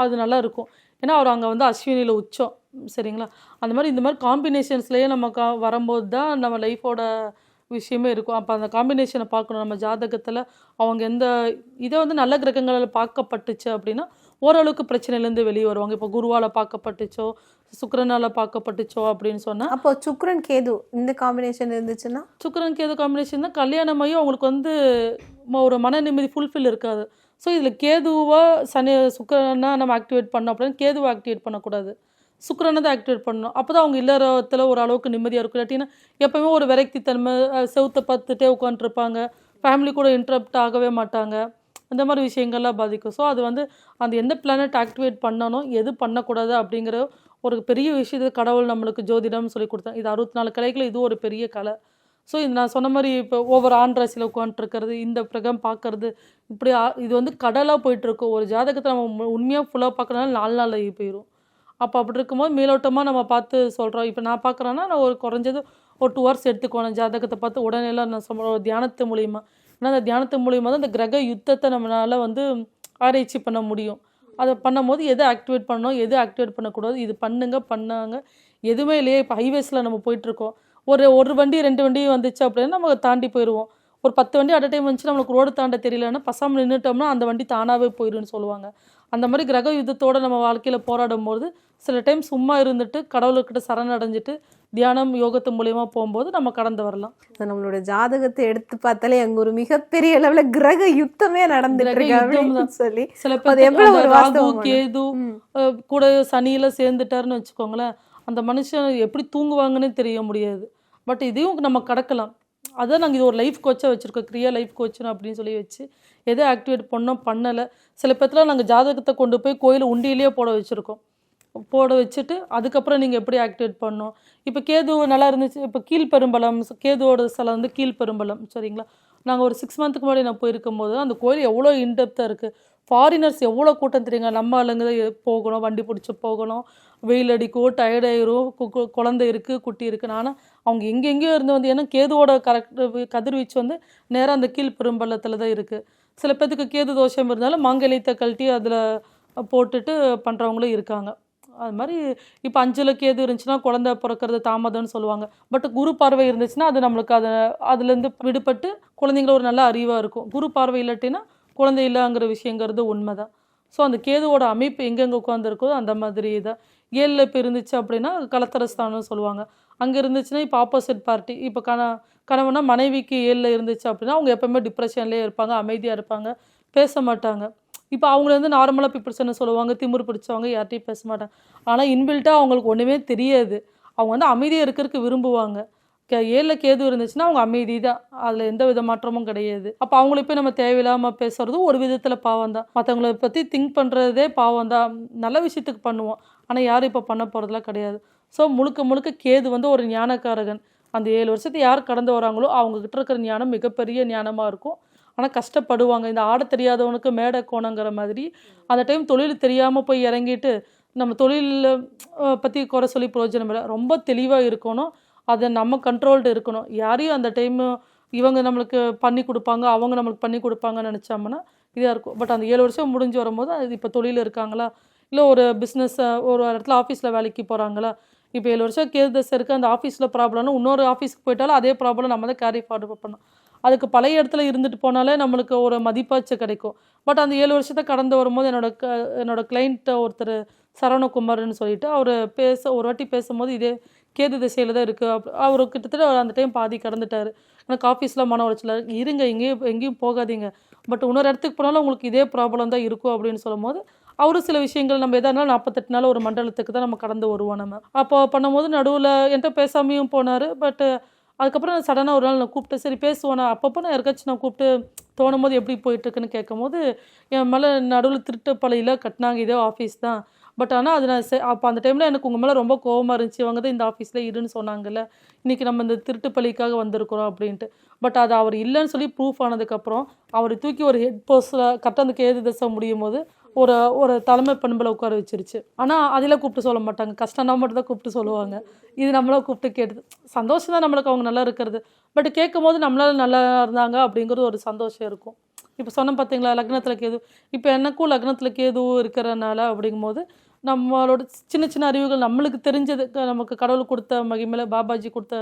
அது நல்லா இருக்கும். ஏன்னா அவர் அங்கே வந்து அஸ்வினியில் உச்சம், சரிங்களா? அந்த மாதிரி இந்த மாதிரி காம்பினேஷன்ஸ்லேயே நம்ம வரும்போது தான் நம்ம லைஃபோட விஷயமே இருக்கும். அப்போ அந்த காம்பினேஷனை பார்க்கணும் நம்ம ஜாதகத்தில். அவங்க எந்த இதை வந்து நல்ல கிரகங்களில் பார்க்கப்பட்டுச்சு அப்படின்னா ஓரளவுக்கு பிரச்சனையிலேருந்து வெளியே வருவாங்க. இப்போ குருவால் பார்க்கப்பட்டுச்சோ சுக்கிரனால் பார்க்கப்பட்டுச்சோ அப்படின்னு சொன்னால், அப்போ சுக்கிரன் கேது இந்த காம்பினேஷன் இருந்துச்சுன்னா, சுக்கிரன் கேது காம்பினேஷன் தான் கல்யாணமாயும் அவங்களுக்கு வந்து ஒரு மன நிம்மதி ஃபுல்ஃபில் இருக்காது. ஸோ இதில் கேதுவா சுக்கிரனா நம்ம ஆக்டிவேட் பண்ணோம் அப்படின்னா கேதுவை ஆக்டிவேட் பண்ணக்கூடாது, சுக்கிரனை தான் ஆக்டிவேட் பண்ணணும். அப்போ தான் அவங்க இல்லறத்தில் ஓரளவுக்கு நிம்மதியாக இருக்கும். இல்லாட்டினா எப்போவுமே ஒரு விரக்தி தன்மை, செவுத்தை பார்த்துட்டே உட்காந்துருப்பாங்க, ஃபேமிலி கூட இன்டரப்ட் ஆகவே மாட்டாங்க, இந்த மாதிரி விஷயங்கள்லாம் பாதிக்கும். ஸோ அது வந்து அந்த எந்த பிளானட் ஆக்டிவேட் பண்ணணும் எது பண்ணக்கூடாது அப்படிங்கிற ஒரு பெரிய விஷயத்தை கடவுள் நம்மளுக்கு ஜோதிடம்னு சொல்லி கொடுத்தாங்க. இது 64 கலைகள், இது ஒரு பெரிய கலை. ஸோ இது நான் சொன்ன மாதிரி இப்போ ஒவ்வொரு ஆண் ராசியில் உட்காந்துருக்கிறது, இந்த பிரகம் பார்க்கறது, இப்படி இது வந்து கடலாக போயிட்டுருக்கும். ஒரு ஜாதகத்தை நம்ம உண்மையாக ஃபுல்லாக பார்க்கறதுனால 4 நாள் ஆகி போயிடும். அப்போ அப்படி இருக்கும்போது மேலோட்டமாக நம்ம பார்த்து சொல்கிறோம். இப்போ நான் பார்க்குறேன்னா நான் ஒரு குறைஞ்சது ஒரு 2 hours எடுத்துக்கோணும் ஜாதகத்தை பார்த்து உடனேலாம் நான் சொல்கிறேன் ஒரு தியானத்து மூலிமா. ஏன்னா அந்த தியானத்து மூலிமா தான் இந்த கிரக யுத்தத்தை நம்மளால் வந்து ஆராய்ச்சி பண்ண முடியும். அதை பண்ணும்போது எதை ஆக்டிவேட் பண்ணணும் எது ஆக்டிவேட் பண்ணக்கூடாது, இது பண்ணாங்க எதுவுமே இல்லையே. இப்போ ஹைவேஸில் நம்ம போயிட்டுருக்கோம், ஒரு வண்டி 2 வண்டி வந்துச்சு அப்படின்னா நம்ம தாண்டி போயிடுவோம். ஒரு 10 வண்டி அட் அ டைம் வந்துச்சு நம்மளுக்கு ரோடு தாண்ட தெரியலன்னா பசாமல் நின்றுட்டோம்னா அந்த வண்டி தானாகவே போயிடும்னு சொல்லுவாங்க. அந்த மாதிரி கிரக யுத்தத்தோடு நம்ம வாழ்க்கையில் போராடும் போது சில டைம் சும்மா இருந்துட்டு கடவுள்கிட்ட சரணடைஞ்சிட்டு தியானம் யோகத்து மூலியமா போகும்போது நம்ம கடந்து வரலாம். நம்மளோட ஜாதகத்தை எடுத்து பார்த்தாலே அங்க ஒரு மிகப்பெரிய அளவுல கிரக யுத்தமே நடந்துட்டு சொல்லி சில பேர் ராகு கேது கூட சனியில சேர்ந்துட்டாருன்னு வச்சுக்கோங்களேன், அந்த மனுஷன் எப்படி தூங்குவாங்கன்னு தெரிய முடியாது. பட் இதையும் நம்ம கடக்கலாம். அதான் நாங்கள் இது ஒரு லைஃப் கோச்சாக வச்சுருக்கோம், கிரியா லைஃப் கோச்சுன்னு அப்படின்னு சொல்லி வச்சு எதை ஆக்டிவேட் பண்ணோம் பண்ணலை. சில பேர்லாம் நாங்கள் ஜாதகத்தை கொண்டு போய் கோயில் உண்டியிலேயே போட வச்சுட்டு அதுக்கப்புறம் நீங்கள் எப்படி ஆக்டிவேட் பண்ணணும். இப்போ கேது நல்லா இருந்துச்சு, இப்போ கீழ்பெரும்பலம் கேதுவோட ஸ்தலம் வந்து கீழ்பெரும்பலம், சரிங்களா? நாங்கள் ஒரு 6 months முன்னாடி நான் போயிருக்கும் போது அந்த கோயில் எவ்வளோ இன்டெப்த்தாக இருக்குது. ஃபாரினர்ஸ் எவ்வளோ கூட்டம் தெரியுங்க. நம்ம ஆளுங்க போகணும், வண்டி பிடிச்சி போகணும், வெயில் அடிக்கும், டயர்டாயிரும், குழந்தை இருக்குது, குட்டி இருக்குது. ஆனால் அவங்க எங்கெங்கேயோ இருந்து வந்து, ஏன்னா கேதுவோட கதிர்வீச்சு வந்து நேராக அந்த கீழ்பெரும்பலத்தில் தான் இருக்குது. சில பேர்த்துக்கு கேது தோஷம் இருந்தாலும் மாங்கல்யத்தை கழட்டி அதில் போட்டுட்டு பண்ணுறவங்களும் இருக்காங்க. அது மாதிரி இப்போ 5ல் கேது இருந்துச்சுன்னா குழந்தை பிறக்கிறது தாமதம்னு சொல்லுவாங்க. பட் குரு பார்வை இருந்துச்சுன்னா அது நம்மளுக்கு அதுலேருந்து விடுபட்டு குழந்தைங்கள ஒரு நல்ல அறிவாக இருக்கும். குரு பார்வை இல்லாட்டினா குழந்தை இல்லைங்கிற விஷயங்கிறது உண்மை தான். ஸோ அந்த கேதுவோட அமைப்பு எங்கெங்கே உட்காந்துருக்கோ அந்த மாதிரி தான். 7ல் இப்போ இருந்துச்சு அப்படின்னா கலத்தரஸ்தானம்னு சொல்லுவாங்க. அங்கே இருந்துச்சுன்னா இப்போ ஆப்போசிட் பார்ட்டி, இப்போ கணவனா மனைவிக்கு 7ல் இருந்துச்சு அப்படின்னா அவங்க எப்போவுமே டிப்ரெஷன்லேயே இருப்பாங்க, அமைதியாக இருப்பாங்க, பேச மாட்டாங்க. இப்போ அவங்கள வந்து நார்மலாக பீப்புள்ஸ்ன்னு சொல்லுவாங்க, திமிரு பிடிச்சவங்க, யார்ட்டையும் பேச மாட்டாங்க. ஆனால் இன்பில்ட்டாக அவங்களுக்கு ஒன்றுமே தெரியாது. அவங்க வந்து அமைதியாக இருக்கிறதுக்கு விரும்புவாங்க. ஏழில் கேது இருந்துச்சுன்னா அவங்க அமைதி தான், அதில் எந்த வித மாற்றமும் கிடையாது. அப்போ அவங்கள போய் நம்ம தேவையில்லாமல் பேசுறதும் ஒரு விதத்தில் பாவம் தான். மற்றவங்கள பற்றி திங்க் பண்ணுறதே பாவம் தான். நல்ல விஷயத்துக்கு பண்ணுவோம், ஆனால் யாரும் இப்போ பண்ண போகிறதுலாம் கிடையாது. ஸோ முழுக்க முழுக்க கேது வந்து ஒரு ஞானக்காரகன். அந்த 7 வருஷத்தை யார் கடந்து வராங்களோ அவங்கக்கிட்ட இருக்கிற ஞானம் மிகப்பெரிய ஞானமாக இருக்கும். ஆனால் கஷ்டப்படுவாங்க. இந்த ஆட தெரியாதவனுக்கு மேடை கோணங்கிற மாதிரி அந்த டைம் தொழில் தெரியாமல் போய் இறங்கிட்டு நம்ம தொழிலில் பற்றி குறை சொல்லி பிரயோஜனம் இல்லை. ரொம்ப தெளிவாக இருக்கணும், அதை நம்ம கண்ட்ரோல்டு இருக்கணும். யாரையும் அந்த டைமு இவங்க நம்மளுக்கு பண்ணி கொடுப்பாங்க, அவங்க நம்மளுக்கு பண்ணி கொடுப்பாங்கன்னு நினச்சோம்னா இதாக இருக்கும். பட் அந்த 7 வருஷம் முடிஞ்சு வரும்போது அது இப்போ தொழில் இருக்காங்களா, இல்லை ஒரு பிஸ்னஸ் ஒரு இடத்துல ஆஃபீஸில் வேலைக்கு போகிறாங்களா, இப்போ 7 வருஷம் கேது தசை இருக்குது, அந்த ஆஃபீஸில் ப்ராப்ளம்னா இன்னொரு ஆஃபீஸுக்கு போயிட்டாலும் அதே ப்ராப்ளம் நம்ம தான் கேரி ஃபார்வர்ட் பண்ணணும். அதுக்கு பழைய இடத்துல இருந்துட்டு போனாலே நம்மளுக்கு ஒரு மதிப்பாச்சு கிடைக்கும். பட் அந்த 7 வருஷத்தை கடந்து வரும்போது என்னோட கிளைண்ட்டை ஒருத்தர் சரவணகுமார்னு சொல்லிட்டு அவர் ஒரு வாட்டி பேசும்போது இதே கேது திசையில் தான் இருக்குது. அவர் கிட்டத்தட்ட அந்த டைம் பாதி கடந்துட்டார். எனக்கு ஆஃபீஸில் மன உளைச்சல் இருங்க, எங்கேயும் போகாதீங்க, பட் இன்னொரு இடத்துக்கு போனாலும் உங்களுக்கு இதே ப்ராப்ளம் தான் இருக்கும் அப்படின்னு சொல்லும்போது அவரும் சில விஷயங்கள் நம்ம எதா இருந்தாலும் 48 நாள் ஒரு மண்டலத்துக்கு தான் நம்ம கடந்து வருவோம். நம்ம அப்போ பண்ணும்போது நடுவில் என்கிட்ட பேசாமையும் போனார். பட் அதுக்கப்புறம் சடனாக ஒரு நாள் நான் கூப்பிட்டு சரி பேசுவேன். அப்பப்போ நான் யாருக்காச்சும் நான் கூப்பிட்டு தோணும் போது எப்படி போயிட்டுருக்குன்னு கேட்கும்போது என் மேலே நடுவில் திருட்டு பழையில் கட்டினாங்க, இதே ஆஃபீஸ் தான். பட் ஆனால் அது நான் அப்போ அந்த டைமில் எனக்கு உங்கள் மேலே ரொம்ப கோவமாக இருந்துச்சு, இவங்க தான் இந்த ஆஃபீஸில் இருன்னு சொன்னாங்கல்ல, இன்றைக்கி நம்ம இந்த திருட்டு பள்ளிக்காக வந்திருக்கிறோம் அப்படின்ட்டு. பட் அது அவர் இல்லைன்னு சொல்லி ப்ரூஃப் ஆனதுக்கப்புறம் அவர் தூக்கி ஒரு ஹெட் போஸ்ட்டில் கரெக்டாக அந்த கேது தசை முடியும் போது ஒரு தலைமை பண்பில் உட்கார வச்சிருச்சு. ஆனால் அதில் கூப்பிட்டு சொல்ல மாட்டாங்க, கஷ்டம்னா மட்டும் தான் கூப்பிட்டு சொல்லுவாங்க. இது நம்மளால் கூப்பிட்டு கேட்டு சந்தோஷம் தான் நம்மளுக்கு அவங்க நல்லா இருக்கிறது. பட் கேட்கும் போது நம்மளால நல்லா இருந்தாங்க அப்படிங்கிறது ஒரு சந்தோஷம் இருக்கும். இப்போ சொன்ன பார்த்தீங்களா லக்னத்தில் கேது, இப்போ எனக்கும் லக்னத்தில் கேது இருக்கிறனால அப்படிங்கும்போது நம்மளோட சின்ன சின்ன அறிவுகள் நம்மளுக்கு தெரிஞ்சது, நமக்கு கடவுள் கொடுத்த மகிமையில பாபாஜி கொடுத்த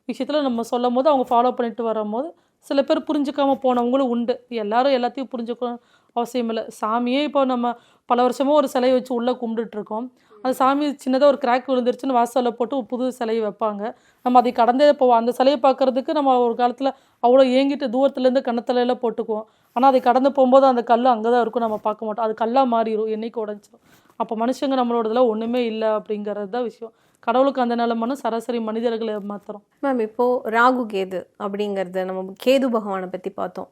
விஷயத்தில் நம்ம சொல்லும் போது அவங்க ஃபாலோ பண்ணிட்டு வரும்போது சில பேர் புரிஞ்சுக்காமல் போனவங்களும் உண்டு. எல்லாரும் எல்லாத்தையும் புரிஞ்சுக்கணும் அவசியம் இல்லை. சாமியே இப்போ நம்ம பல வருஷமாக ஒரு சிலையை வச்சு உள்ளே கும்பிட்டுருக்கோம். அந்த சாமி சின்னதாக ஒரு கிராக் விழுந்துருச்சுன்னு வாசலில் போட்டு ஒரு புது சிலையை வைப்பாங்க. நம்ம அதை கடந்தே போவோம். அந்த சிலையை பார்க்குறதுக்கு நம்ம ஒரு காலத்தில் அவ்வளோ ஏங்கிட்டு தூரத்துலேருந்து கண்ணத்தலையில் போட்டுக்குவோம். ஆனால் அதை கடந்து போகும்போது அந்த கல் அங்கே தான் இருக்கும், நம்ம பார்க்க மாட்டோம். அது கல்லாக மாறிடும் என்னைக்கு உடஞ்சிடும். அப்போ மனுஷங்க நம்மளோடதெல்லாம் ஒன்றுமே இல்லை அப்படிங்கிறது தான் விஷயம். கடவுளுக்கு அந்த நிலமான சராசரி மனிதர்களை மாத்திரம். மேம் இப்போது ராகு கேது அப்படிங்கிறது நம்ம கேது பகவானை பற்றி பார்த்தோம்.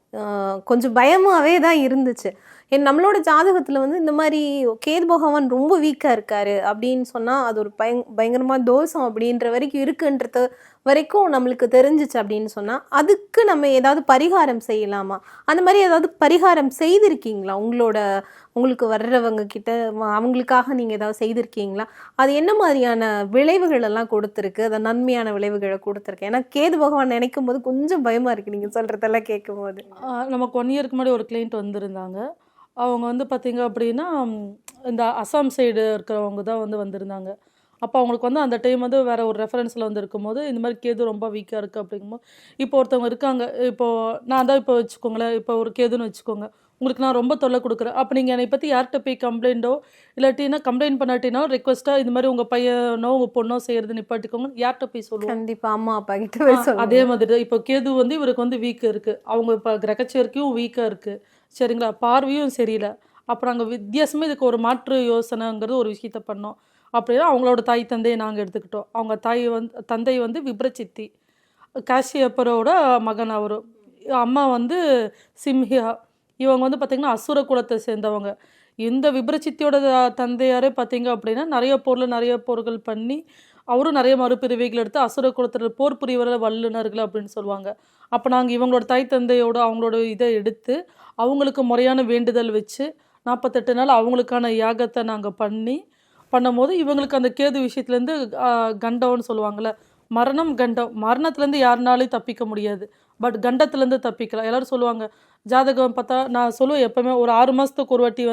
கொஞ்சம் பயமாகவே தான் இருந்துச்சு. நம்மளோட ஜாதகத்தில் வந்து இந்த மாதிரி கேது பகவான் ரொம்ப வீக்காக இருக்காரு அப்படின்னு சொன்னால் அது ஒரு பயங்கரமாக தோஷம் அப்படின்ற வரைக்கும் இருக்குன்றது வரைக்கும் நம்மளுக்கு தெரிஞ்சிச்சு அப்படின்னு சொன்னால் அதுக்கு நம்ம ஏதாவது பரிகாரம் செய்யலாமா? அந்த மாதிரி ஏதாவது பரிகாரம் செய்திருக்கீங்களா? உங்களுக்கு வர்றவங்க கிட்ட அவங்களுக்காக நீங்கள் ஏதாவது செய்திருக்கீங்களா? அது என்ன மாதிரியான விளைவுகள் எல்லாம் கொடுத்துருக்கு, அது நன்மையான விளைவுகளை கொடுத்துருக்கு? ஏன்னா கேது பகவான் நினைக்கும் போது கொஞ்சம் பயமாக இருக்குது நீங்கள் சொல்கிறதெல்லாம் கேட்கும் போது. நமக்கு 1 இயருக்கு முன்னாடி ஒரு கிளைண்ட் வந்திருந்தாங்க. அவங்க வந்து பார்த்திங்க அப்படின்னா இந்த அசாம் சைடு இருக்கிறவங்க தான் வந்திருந்தாங்க. அப்போ அவங்களுக்கு அந்த டைம் வேறு ஒரு ரெஃபரன்ஸில் இருக்கும்போது இந்த மாதிரி கேது ரொம்ப வீக்காக இருக்குது அப்படிங்கும்போது இப்போ ஒருத்தவங்க இருக்காங்க. இப்போது நான் தான் இப்போ வச்சுக்கோங்களேன், இப்போ ஒரு கேதுன்னு வச்சுக்கோங்க, உங்களுக்கு நான் ரொம்ப தொல்லை கொடுக்குறேன். அப்போ நீங்கள் என்னை பற்றி யார்கிட்ட போய் கம்ப்ளைண்ட்டோ இல்லாட்டினா கம்ப்ளைண்ட் பண்ணாட்டினா ரெக்வஸ்ட்டாக இது மாதிரி உங்கள் பையனோ உங்கள் பொண்ணோ செய்கிறது நிப்பாட்டிக்கோங்க, யார்கிட்ட போய் சொல்லுவோம்? கண்டிப்பாக அம்மா அப்பா கிட்ட. அதே மாதிரி தான் இப்போ கேது இவருக்கு வீக் இருக்குது, அவங்க இப்போ கிரகச்சேர்க்கையும் வீக்காக இருக்குது, சரிங்களா, பார்வையும் சரியில்லை. அப்புறம் அங்கே வித்தியாசமே இதுக்கு ஒரு மாற்று யோசனைங்கிறது ஒரு விஷயத்த பண்ணோம். அப்படின்னா அவங்களோட தாய் தந்தையை நாங்கள் எடுத்துக்கிட்டோம். அவங்க தந்தை விப்ரசித்தி, காஷியப்பரோட மகன். அவர் அம்மா சிம்ஹியா. இவங்க பார்த்திங்கன்னா அசுர குலத்தை சேர்ந்தவங்க. இந்த விப்ரசித்தியோட தந்தையாரே பார்த்திங்க அப்படின்னா நிறைய போர்கள் பண்ணி அவரும் நிறைய மறுபிரிவைகள் எடுத்து அசுர குலத்தில் போர் புரிவர வல்லுநர்கள் அப்படின்னு சொல்லுவாங்க. அப்போ நாங்கள் இவங்களோட தாய் தந்தையோட அவங்களோட இதை எடுத்து அவங்களுக்கு முறையான வேண்டுதல் வச்சு 48 நாள் அவங்களுக்கான யாகத்தை நாங்கள் பண்ணும்போது இவங்களுக்கு அந்த கேது விஷயத்துலேருந்து கண்டம்னு சொல்லுவாங்கள்ல, கண்டம், மரணத்துலேருந்து யாருனாலையும் தப்பிக்க முடியாது, பட் கண்டத்துலேருந்து தப்பிக்கலாம். எல்லோரும் சொல்லுவாங்க ஜாதகம் பார்த்தா, நான் சொல்லுவேன் எப்போவுமே ஒரு 6 மாதத்துக்கு ஒரு வாட்டி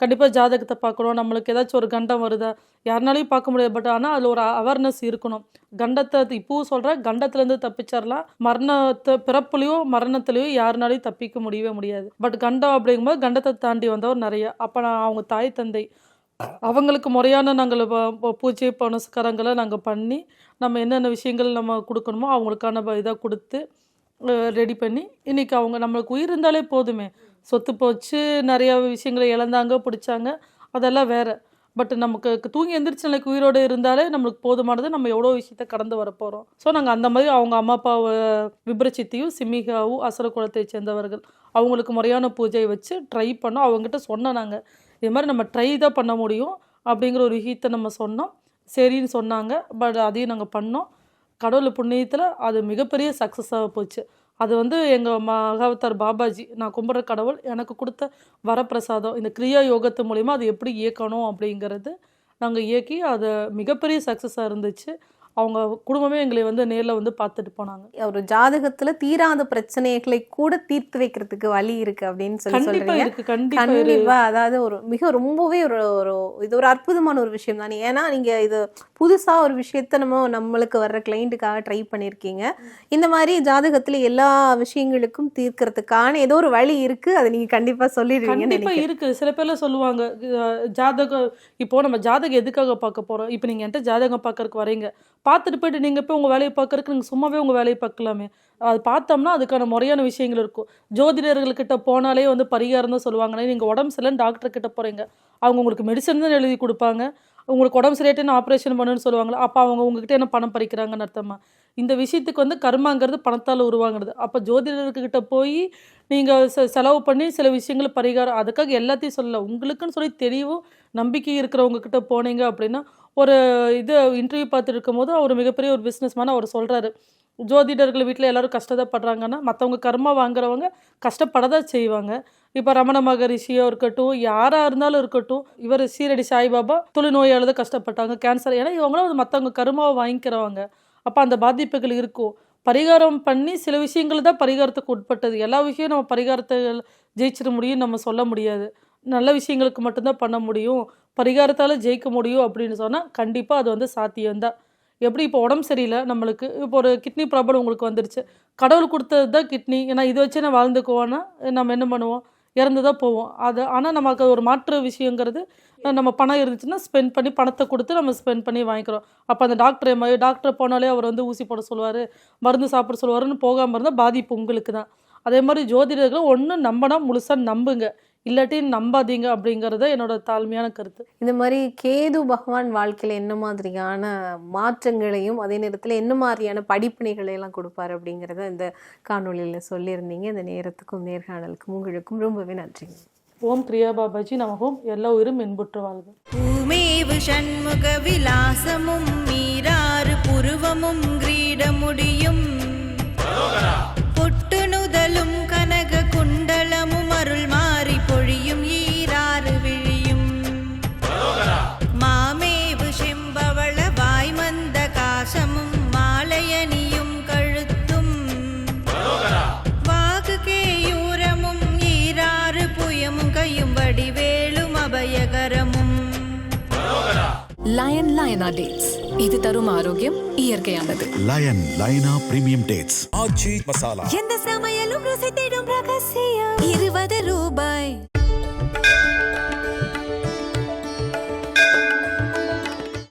கண்டிப்பாக ஜாதகத்தை பார்க்கணும். நம்மளுக்கு ஏதாச்சும் ஒரு கண்டம் வருதா யாருனாலையும் பார்க்க முடியாது, பட் ஆனால் அதில் ஒரு அவேர்னஸ் இருக்கணும். கண்டத்தை இப்போவும் சொல்கிறேன், கண்டத்துலேருந்து தப்பிச்சிடலாம், பிறப்புலையோ மரணத்துலையோ யாருனாலையும் தப்பிக்க முடியவே முடியாது. பட் கண்டம் அப்படிங்கும்போது கண்டத்தை தாண்டி வந்தவர் நிறைய. அப்போ நான் அவங்க தாய் தந்தை அவங்களுக்கு முறையான நாங்கள் பூஜை புனஸ்காரங்களை நாங்கள் பண்ணி நம்ம என்னென்ன விஷயங்கள் நம்ம கொடுக்கணுமோ அவங்களுக்கான இதாக கொடுத்து ரெடி பண்ணி இன்றைக்கி அவங்க நம்மளுக்கு உயிர் இருந்தாலே போதுமே. சொத்து போச்சு, நிறையா விஷயங்களை இழந்தாங்க, பிடிச்சாங்க, அதெல்லாம் வேறு. பட் நமக்கு தூங்கி எந்திரிச்ச நிலைக்கு உயிரோடு இருந்தாலே நம்மளுக்கு போதுமானது. நம்ம எவ்வளோ விஷயத்த கடந்து வர போகிறோம். ஸோ நாங்கள் அந்த மாதிரி அவங்க அம்மா அப்பாவை விபரச்சித்தியும் சிமிகாவும் அசுர குலத்தை சேர்ந்தவர்கள் அவங்களுக்கு முறையான பூஜையை வச்சு ட்ரை பண்ணோம். அவங்ககிட்ட சொன்னோம் நாங்கள் இது மாதிரி நம்ம ட்ரை தான் பண்ண முடியும் அப்படிங்கிற ஒரு விஷயத்தை நம்ம சொன்னோம். சரின்னு சொன்னாங்க. பட் அதையும் நாங்கள் பண்ணோம். கடவுள் புண்ணியத்தில் அது மிகப்பெரிய சக்ஸஸாக போச்சு. அது வந்து எங்கள் மகாவதார் பாபாஜி நான் கும்பிட்ற கடவுள் எனக்கு கொடுத்த வரப்பிரசாதம். இந்த கிரியா யோகத்து மூலிமா அது எப்படி இயக்கணும் அப்படிங்கிறது நாங்கள் இயக்கி அது மிகப்பெரிய சக்ஸஸாக இருந்துச்சு. அவங்க குடும்பமே எங்களை வந்து நேரில் வந்து பார்த்துட்டு போனாங்க. ஒரு ஜாதகத்துல தீராத பிரச்சனைகளை கூட தீர்த்து வைக்கிறதுக்கு வழி இருக்கு அப்படின்னு சொல்லி கண்டிப்பாக சொல்றீங்க. இருக்குது. கண்டிப்பாக கண்டிப்பா. அதாவது ஒரு ரொம்பவே ஒரு ஒரு இது ஒரு அற்புதமான ஒரு விஷயம் தானே. ஏன்னா நீங்க இது புதுசா ஒரு விஷயத்த நம்மளுக்கு வர்ற கிளைண்ட்டுக்காக ட்ரை பண்ணியிருக்கீங்க. இந்த மாதிரி ஜாதகத்துல எல்லா விஷயங்களுக்கும் தீர்க்கறதுக்கான ஏதோ ஒரு வழி இருக்கு. அதை நீங்க கண்டிப்பா சொல்லிடுவீங்கன்னு கண்டிப்பாக நினைக்கிறேன். இருக்குது. சில பேர்லாம் சொல்லுவாங்க ஜாதகம் இப்போது நம்ம ஜாதகம் எதுக்காக பார்க்க போகிறோம். இப்போ நீங்கள் என்கிட்ட ஜாதகம் பார்க்கறதுக்கு வரீங்க, பார்த்துட்டு போயிட்டு நீங்கள் போய் உங்கள் வேலையை பார்க்கறதுக்கு நீங்கள் சும்மாவே உங்கள் வேலையை பார்க்கலாமே. அது பார்த்தோம்னா அதுக்கான முறையான விஷயங்கள் இருக்கும். ஜோதிடர்கள்கிட்ட போனாலே வந்து பரிகாரம் தான் சொல்லுவாங்க. நீங்கள் உடம்பு சரியில்லைன்னு டாக்டர்கிட்ட போகிறீங்க, அவங்க உங்களுக்கு மெடிசன் தான் எழுதி கொடுப்பாங்க. உங்களுக்கு உடம்பு சரியாயிட்டு ஆப்ரேஷன் பண்ணுன்னு சொல்லுவாங்களா, அப்போ அவங்க உங்ககிட்ட என்ன பணம் பறிக்கிறாங்கன்னு அர்த்தமா? இந்த விஷயத்துக்கு வந்து கர்மாங்கிறது பணத்தால் உருவாங்கிறது. அப்போ ஜோதிடர்கிட்ட போய் நீங்கள் செலவு பண்ணி சில விஷயங்கள் பரிகாரம் அதுக்காக எல்லாத்தையும் சொல்லலை. உங்களுக்குன்னு சொல்லி தெளிவும் நம்பிக்கை இருக்கிறவங்க கிட்ட போனீங்க அப்படின்னா ஒரு இது இன்டர்வியூ பார்த்துட்டு இருக்கும்போது அவர் மிகப்பெரிய ஒரு பிஸ்னஸ்மேன் அவர் சொல்கிறாரு, ஜோதிடர்கள் வீட்டில் எல்லோரும் கஷ்டப்படுறாங்கன்னா மற்றவங்க கர்மா வாங்குறவங்க கஷ்டப்படதான் செய்வாங்க. இப்போ ரமண மகரிஷியோ இருக்கட்டும், யாராக இருந்தாலும் இருக்கட்டும், இவர் சீரடி சாய்பாபா தொழுநோயால் தான் கஷ்டப்பட்டாங்க, கேன்சர். ஏன்னா இவங்களும் வந்து மற்றவங்க கர்மாவை வாங்கிக்கிறவங்க. அப்போ அந்த பாதிப்புகள் இருக்கும். பரிகாரம் பண்ணி சில விஷயங்கள் தான் பரிகாரத்துக்கு உட்பட்டது. எல்லா விஷயம் நம்ம பரிகாரத்தை ஜெயிச்சிட முடியும் நம்ம சொல்ல முடியாது. நல்ல விஷயங்களுக்கு மட்டும்தான் பண்ண முடியும், பரிகாரத்தால் ஜெயிக்க முடியும் அப்படின்னு சொன்னால் கண்டிப்பாக அது வந்து சாத்தியம்தான். எப்படி இப்போ உடம்பு சரியில்லை நம்மளுக்கு, இப்போ ஒரு கிட்னி ப்ராப்ளம் உங்களுக்கு வந்துருச்சு, கடவுள் கொடுத்தது தான் கிட்னி, ஏன்னா இதை வச்சு நான் வாழ்ந்துக்குவோன்னா நம்ம என்ன பண்ணுவோம், இறந்து தான் போவோம். அது ஆனால் நமக்கு ஒரு மாற்று விஷயங்கிறது நம்ம பணம் இருந்துச்சுன்னா ஸ்பெண்ட் பண்ணி பணத்தை கொடுத்து நம்ம ஸ்பெண்ட் பண்ணி வாங்கிக்கிறோம். அப்போ அந்த டாக்டர் போனாலே அவர் வந்து ஊசி போட சொல்லுவார், மருந்து சாப்பிட சொல்லுவாருன்னு போகாமல் இருந்தால் பாதிப்பு உங்களுக்கு தான். அதே மாதிரி ஜோதிடர்கள் ஒன்று நம்பினா முழுசாக நம்புங்க, இல்லாட்டி நம்பாதீங்க அப்படிங்கிறத என்னோட தாழ்மையான கருத்து. இந்த மாதிரி கேது பகவான் வாழ்க்கையில என்ன மாதிரியான மாற்றங்களையும் அதே நேரத்தில் என்ன மாதிரியான படிப்பினைகளை எல்லாம் கொடுப்பாரு அப்படிங்கிறத இந்த காணொலியில சொல்லியிருந்தீங்க. இந்த நேரத்துக்கும் நேர்காணலுக்கும் உங்களுக்கும் ரொம்பவே நன்றிங்க. ஓம் கிரியா பாபாஜி நமகும். எல்லா உயிரும் இன்புற்று வாழ்க. பூமேவு ஷண்முக விலாசமும் மீராறு புருவமும் கிரீடமுடியும் பொட்டு நுதலும் கனக குண்டலமும் அருள் மாறி பொழியும் ஈராறு விழியும் மாமேவு செம்பவள வாய்மந்த காசமும் மாலையணியும் கழுத்தும் வாகு கேயூரமும் ஈராறு புயமும் கையும் வடிவேலும் அபயகரமும். லயனா டேட்ஸ், இது தரும் ஆரோக்கியம் இயற்கையானது. லைனா பிரீமியம் டேட்ஸ். எந்த சமையலும் ருசி தேடும் ரகசியம். 20 ரூபாய்.